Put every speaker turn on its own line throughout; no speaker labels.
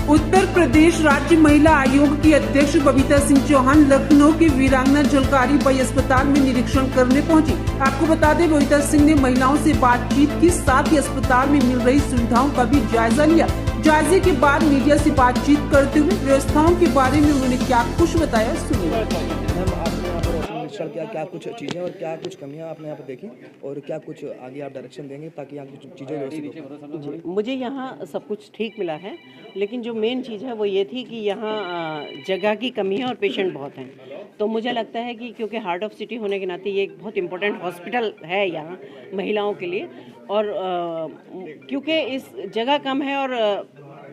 उत्तर प्रदेश राज्य महिला आयोग की अध्यक्ष बबीता सिंह चौहान लखनऊ के वीरांगना झलकारी बाई अस्पताल में निरीक्षण करने पहुंची। आपको बता दें, बबीता सिंह ने महिलाओं से बातचीत की, साथ ही अस्पताल में मिल रही सुविधाओं का भी जायजा लिया। जायजे के बाद मीडिया से बातचीत करते हुए व्यवस्थाओं के बारे में उन्होंने क्या कुछ बताया, सुनिए।
निरीक्षण किया, क्या कुछ चीज़ें और क्या कुछ कमियां आपने यहाँ पर देखी और क्या कुछ आगे आप डायरेक्शन देंगे ताकि यहाँ कुछ चीज़ें व्यवस्थित हो?
मुझे यहाँ सब कुछ ठीक मिला है, लेकिन जो मेन चीज़ है वो ये थी कि यहाँ जगह की कमी है और पेशेंट बहुत हैं। तो मुझे लगता है कि क्योंकि हार्ट ऑफ सिटी होने के नाते ये एक बहुत इम्पोर्टेंट हॉस्पिटल है यहाँ महिलाओं के लिए, और क्योंकि इस जगह कम है और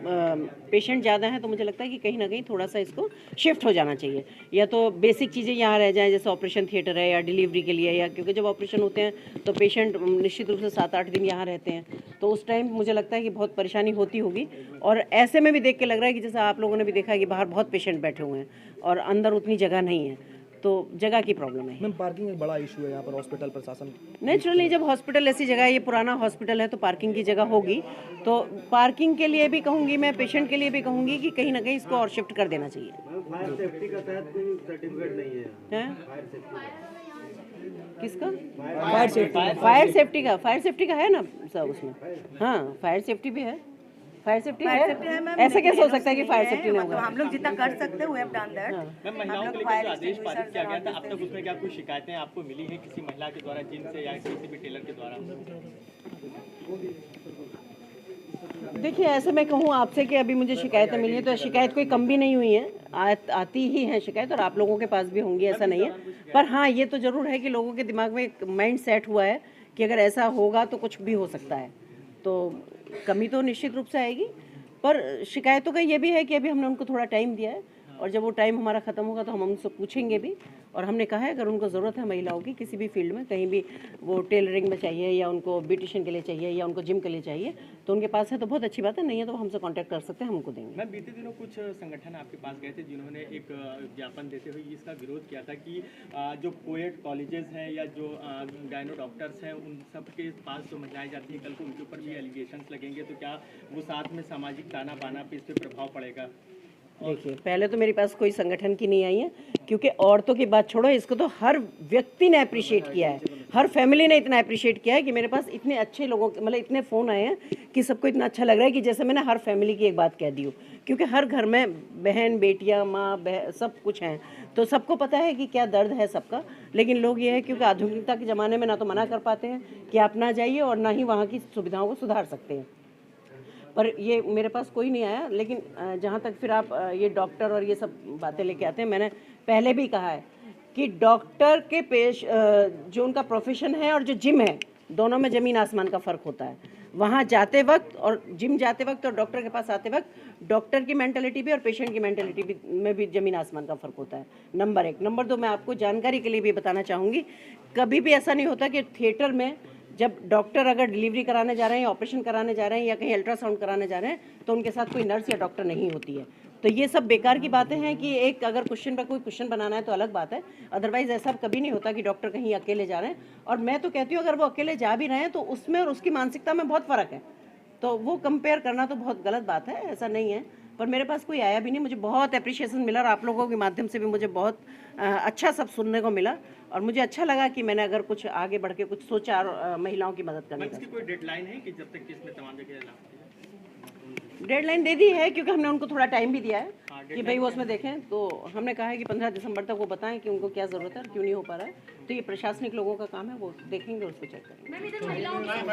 पेशेंट ज़्यादा हैं, तो मुझे लगता है कि कहीं ना कहीं थोड़ा सा इसको शिफ्ट हो जाना चाहिए। या तो बेसिक चीज़ें यहाँ रह जाएं, जैसे ऑपरेशन थिएटर है या डिलीवरी के लिए, या क्योंकि जब ऑपरेशन होते हैं तो पेशेंट निश्चित रूप से 7-8 दिन यहाँ रहते हैं, तो उस टाइम मुझे लगता है कि बहुत परेशानी होती होगी। और ऐसे में भी देख के लग रहा है कि जैसे आप लोगों ने भी देखा है कि बाहर बहुत पेशेंट बैठे हुए हैं और अंदर उतनी जगह नहीं है, तो जगह की प्रॉब्लम है।
मैम, पार्किंग एक बड़ा इशू है यहाँ पर, हॉस्पिटल प्रशासन
नेचुरली जब हॉस्पिटल ऐसी जगह है, ये पुराना हॉस्पिटल है, तो पार्किंग की जगह होगी। तो पार्किंग के लिए भी कहूँगी मैं, पेशेंट के लिए भी कहूँगी कि कहीं ना कहीं इसको और शिफ्ट कर देना चाहिए।
फायर सेफ्टी का शायद कोई सर्टिफिकेट नहीं है।
किसका? फायर सेफ्टी का है ना सब उसमें। हाँ, फायर सेफ्टी भी है, फायर सेफ्टी है। ऐसा कैसे हो सकता है कि फायर सेफ्टी नहीं होगा?
हम लोग जितना कर सकते हुए डन दैट।
मैम, महिलाओं के लिए जो आदेश पारित किया गया था, अब तक उसमें क्या कुछ शिकायतें आपको मिली हैं किसी महिला के द्वारा, जिनसे या किसी भी टेलर के द्वारा?
देखिए, ऐसे मैं कहूँ आपसे कि अभी मुझे शिकायतें मिली हैं, तो शिकायत कोई कम भी नहीं हुई है, आती ही है शिकायत, और आप लोगों के पास भी होंगी, ऐसा नहीं है। पर हाँ, ये तो ज़रूर है कि लोगों के दिमाग में एक माइंड सेट हुआ है कि अगर ऐसा होगा तो कुछ भी हो सकता है, तो कमी तो निश्चित रूप से आएगी। पर शिकायतों का ये भी है कि अभी हमने उनको थोड़ा टाइम दिया है, और जब वो टाइम हमारा ख़त्म होगा तो हम उनसे पूछेंगे भी। और हमने कहा है अगर उनको ज़रूरत है महिलाओं की किसी भी फील्ड में, कहीं भी वो टेलरिंग में चाहिए या उनको ब्यूटिशियन के लिए चाहिए या उनको जिम के लिए चाहिए, तो उनके पास है तो बहुत अच्छी बात है, नहीं है तो हमसे कांटेक्ट कर सकते हैं, हम उनको देंगे।
मैम, बीते दिनों कुछ संगठन आपके पास गए थे जिन्होंने एक ज्ञापन देते हुए इसका विरोध किया था कि जो कोएड कॉलेजेस हैं या जो गायनो डॉक्टर्स हैं, उन सब के पास जो महिलाएं जाती हैं, कल को उनके ऊपर भी एलिगेशंस लगेंगे, तो क्या वो साथ में सामाजिक ताना बाना पे इस पर प्रभाव पड़ेगा?
देखिए, पहले तो मेरे पास कोई संगठन की नहीं आई है, क्योंकि औरतों की बात छोड़ो, इसको तो हर व्यक्ति ने अप्रिशिएट किया है, हर फैमिली ने इतना अप्रिशिएट किया है कि मेरे पास इतने अच्छे लोगों मतलब इतने फ़ोन आए हैं कि सबको इतना अच्छा लग रहा है कि जैसे मैंने हर फैमिली की एक बात कह दी हो। क्योंकि हर घर में बहन, बेटियाँ, माँ, सब कुछ हैं, तो सबको पता है कि क्या दर्द है सबका। लेकिन लोग ये है क्योंकि आधुनिकता के ज़माने में ना तो मना कर पाते हैं कि आप ना जाइए, और ना ही वहाँ की सुविधाओं को सुधार सकते हैं। पर ये मेरे पास कोई नहीं आया। लेकिन जहाँ तक फिर आप ये डॉक्टर और ये सब बातें लेके आते हैं, मैंने पहले भी कहा है कि डॉक्टर के जो उनका प्रोफेशन है और जो जिम है, दोनों में ज़मीन आसमान का फ़र्क होता है। वहाँ जाते वक्त और जिम जाते वक्त और डॉक्टर के पास आते वक्त डॉक्टर की मेंटालिटी भी और पेशेंट की मेंटालिटी भी में भी ज़मीन आसमान का फ़र्क होता है, नंबर 1। नंबर 2, मैं आपको जानकारी के लिए भी बताना चाहूँगी, कभी भी ऐसा नहीं होता कि थिएटर में जब डॉक्टर अगर डिलीवरी कराने जा रहे हैं, ऑपरेशन कराने जा रहे हैं या कहीं अल्ट्रासाउंड कराने जा रहे हैं, तो उनके साथ कोई नर्स या डॉक्टर नहीं होती है। तो ये सब बेकार की बातें हैं कि एक अगर क्वेश्चन पर कोई क्वेश्चन बनाना है तो अलग बात है, अदरवाइज ऐसा कभी नहीं होता कि डॉक्टर कहीं अकेले जा रहे हैं। और मैं तो कहती हूँ अगर वो अकेले जा भी रहे हैं तो उसमें और उसकी मानसिकता में बहुत फ़र्क है, तो वो कंपेयर करना तो बहुत गलत बात है, ऐसा नहीं है। पर मेरे पास कोई आया भी नहीं, मुझे बहुत अप्रिशिएशन मिला और आप लोगों के माध्यम से भी मुझे बहुत अच्छा सब सुनने को मिला, और मुझे अच्छा लगा कि मैंने अगर कुछ आगे बढ़ के कुछ सोचा और महिलाओं की मदद करने
की कोई डेडलाइन है कि जब तक कि इसमें तमाम जगह
डेडलाइन दे दी है? क्योंकि हमने उनको थोड़ा टाइम भी दिया है कि भाई वो उसमें देखें, तो हमने कहा है कि 15 दिसंबर तक वो बताएं कि उनको क्या ज़रूरत है और क्यों नहीं हो पा रहा है। तो ये प्रशासनिक लोगों का काम है, वो देखेंगे, उस पर चेक करेंगे।